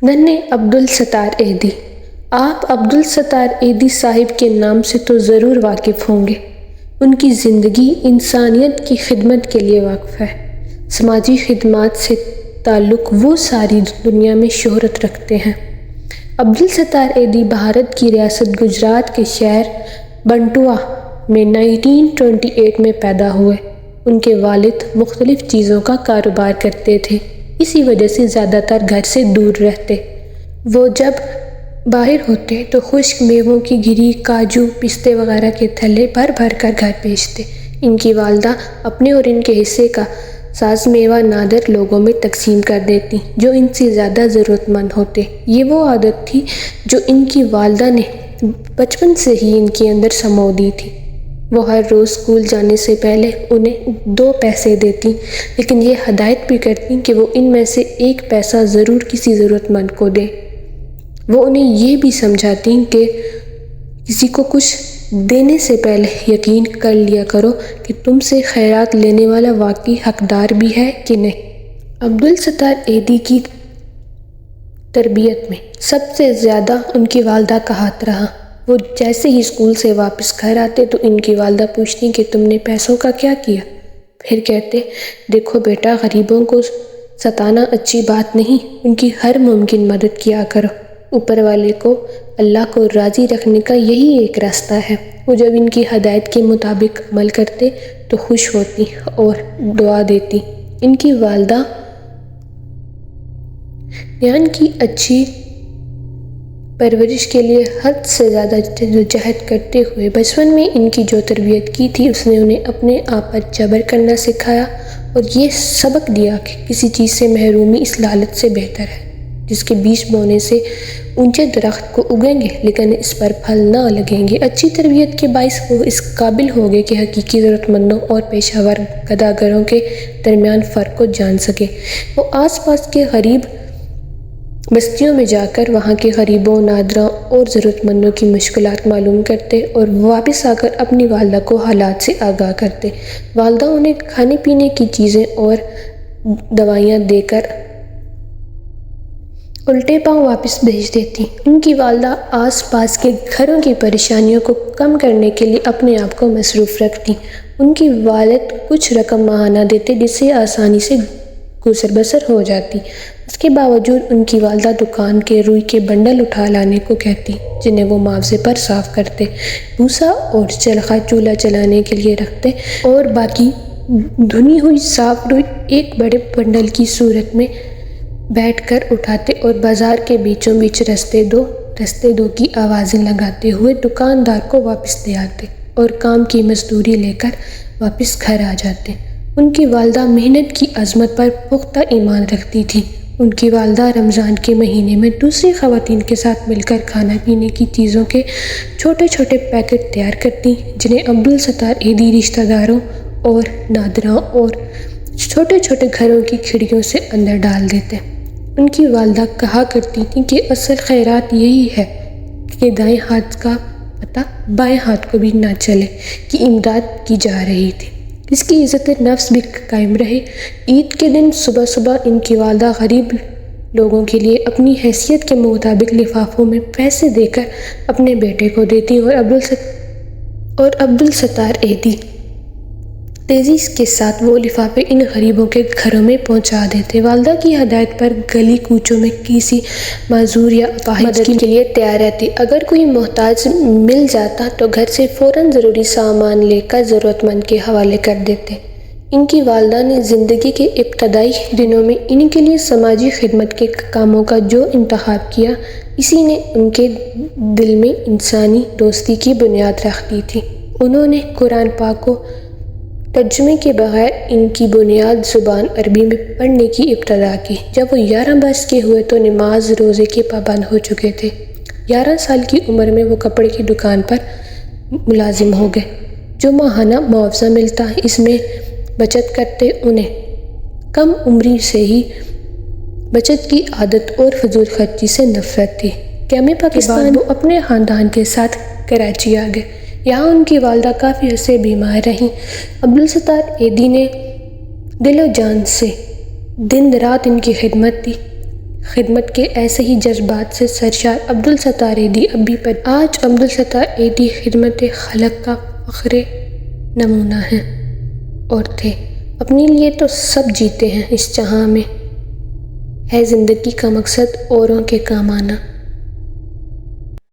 ننھے عبدالستار ایدی۔ آپ عبدالستار ایدی صاحب کے نام سے تو ضرور واقف ہوں گے۔ ان کی زندگی انسانیت کی خدمت کے لیے وقف ہے۔ سماجی خدمات سے تعلق وہ ساری دنیا میں شہرت رکھتے ہیں۔ عبدالستار ایدی بھارت کی ریاست گجرات کے شہر بنٹوا میں 1928 میں پیدا ہوئے۔ ان کے والد مختلف چیزوں کا کاروبار کرتے تھے، اسی وجہ سے زیادہ تر گھر سے دور رہتے۔ وہ جب باہر ہوتے تو خشک میووں کی گری، کاجو، پستے وغیرہ کے تھیلے بھر بھر کر گھر بھیجتے۔ ان کی والدہ اپنے اور ان کے حصے کا ساز میوہ نادر لوگوں میں تقسیم کر دیتی جو ان سے زیادہ ضرورت مند ہوتے۔ یہ وہ عادت تھی جو ان کی والدہ نے بچپن سے ہی ان کے اندر سمو دی تھی۔ وہ ہر روز اسکول جانے سے پہلے انہیں 2 پیسے دیتی، لیکن یہ ہدایت بھی کرتی کہ وہ ان میں سے 1 پیسہ ضرور کسی ضرورت مند کو دیں۔ وہ انہیں یہ بھی سمجھاتی کہ کسی کو کچھ دینے سے پہلے یقین کر لیا کرو کہ تم سے خیرات لینے والا واقعی حقدار بھی ہے کہ نہیں۔ عبدالستار ایدی کی تربیت میں سب سے زیادہ ان کی والدہ کا ہاتھ رہا۔ وہ جیسے ہی اسکول سے واپس گھر آتے تو ان کی والدہ پوچھتی کہ تم نے پیسوں کا کیا کیا؟ پھر کہتے، دیکھو بیٹا، غریبوں کو ستانا اچھی بات نہیں، ان کی ہر ممکن مدد کیا کرو۔ اوپر والے کو، اللہ کو راضی رکھنے کا یہی ایک راستہ ہے۔ وہ جب ان کی ہدایت کے مطابق عمل کرتے تو خوش ہوتی اور دعا دیتی۔ ان کی والدہ ان کی اچھی پرورش کے لیے حد سے زیادہ جدوجہد کرتے ہوئے بچپن میں ان کی جو تربیت کی تھی، اس نے انہیں اپنے آپ پر صبر کرنا سکھایا اور یہ سبق دیا کہ کسی چیز سے محرومی اس لالچ سے بہتر ہے جس کے بیج بونے سے اونچے درخت کو اگیں گے لیکن اس پر پھل نہ لگیں گے۔ اچھی تربیت کے باعث وہ اس قابل ہو گئے کہ حقیقی ضرورت مندوں اور پیشہ ور گداگروں کے درمیان فرق کو جان سکے۔ وہ آس پاس کے غریب بستیوں میں جا کر وہاں کے غریبوں، نادروں اور ضرورت مندوں کی مشکلات معلوم کرتے اور واپس آ کر اپنی والدہ کو حالات سے آگاہ کرتے۔ والدہ انہیں کھانے پینے کی چیزیں اور دوائیاں دے کر الٹے پاؤں واپس بھیج دیتی۔ ان کی والدہ آس پاس کے گھروں کی پریشانیوں کو کم کرنے کے لیے اپنے آپ کو مصروف رکھتی۔ ان کی والد کچھ رقم ماہانہ دیتے جس سے آسانی سے گزر بسر ہو جاتی۔ اس کے باوجود ان کی والدہ دکان کے روئی کے بنڈل اٹھا لانے کو کہتی جنہیں وہ معاوضے پر صاف کرتے، بھوسا اور چرخہ چولہا چلانے کے لیے رکھتے اور باقی دھنی ہوئی صاف روئی ایک بڑے بنڈل کی صورت میں بیٹھ کر اٹھاتے اور بازار کے بیچوں بیچ رستے دو کی آوازیں لگاتے ہوئے دکاندار کو واپس دے آتے اور کام کی مزدوری لے کر واپس گھر آ جاتے۔ ان کی والدہ محنت کی عظمت پر پختہ ایمان رکھتی تھی۔ ان کی والدہ رمضان کے مہینے میں دوسری خواتین کے ساتھ مل کر کھانا پینے کی چیزوں کے چھوٹے چھوٹے پیکٹ تیار کرتی جنہیں عبدالستار ایدی رشتہ داروں اور نادراں اور چھوٹے چھوٹے گھروں کی کھڑکیوں سے اندر ڈال دیتے۔ ان کی والدہ کہا کرتی تھیں کہ اصل خیرات یہی ہے کہ دائیں ہاتھ کا پتہ بائیں ہاتھ کو بھی نہ چلے کہ امداد کی جا رہی تھی، اس کی عزت نفس بھی قائم رہے۔ عید کے دن صبح صبح ان کی والدہ غریب لوگوں کے لیے اپنی حیثیت کے مطابق لفافوں میں پیسے دے کر اپنے بیٹے کو دیتی اور عبدالستار ایدی تیزی کے ساتھ وہ لفافے ان غریبوں کے گھروں میں پہنچا دیتے۔ والدہ کی ہدایت پر گلی کوچوں میں کسی معذور یا اپاہج کے لیے تیار رہتی۔ اگر کوئی محتاج مل جاتا تو گھر سے فوراً ضروری سامان لے کر ضرورت مند کے حوالے کر دیتے۔ ان کی والدہ نے زندگی کے ابتدائی دنوں میں ان کے لیے سماجی خدمت کے کاموں کا جو انتخاب کیا، اسی نے ان کے دل میں انسانی دوستی کی بنیاد رکھ دی تھی۔ انہوں نے قرآن پاک کو ترجمے کے بغیر ان کی بنیاد زبان عربی میں پڑھنے کی ابتدا کی۔ جب وہ 11 برس کے ہوئے تو نماز روزے کے پابند ہو چکے تھے۔ 11 سال کی عمر میں وہ کپڑے کی دکان پر ملازم ہو گئے۔ جو ماہانہ معاوضہ ملتا اس میں بچت کرتے۔ انہیں کم عمری سے ہی بچت کی عادت اور فضول خرچی سے نفرت تھی۔ قیام پاکستان وہ اپنے خاندان کے ساتھ کراچی آ گئے۔ یہاں ان کی والدہ کافی عرصے بیمار رہیں۔ عبدالستار ایدی نے دل و جان سے دن رات ان کی خدمت دی۔ خدمت کے ایسے ہی جذبات سے سرشار عبدالستار ایدھی اب بھی پر آج عبدالستار ایدھی خدمت خلق کا فخر نمونہ ہیں اور تھے۔ اپنے لیے تو سب جیتے ہیں اس جہاں میں، ہے زندگی کا مقصد اوروں کے کام آنا۔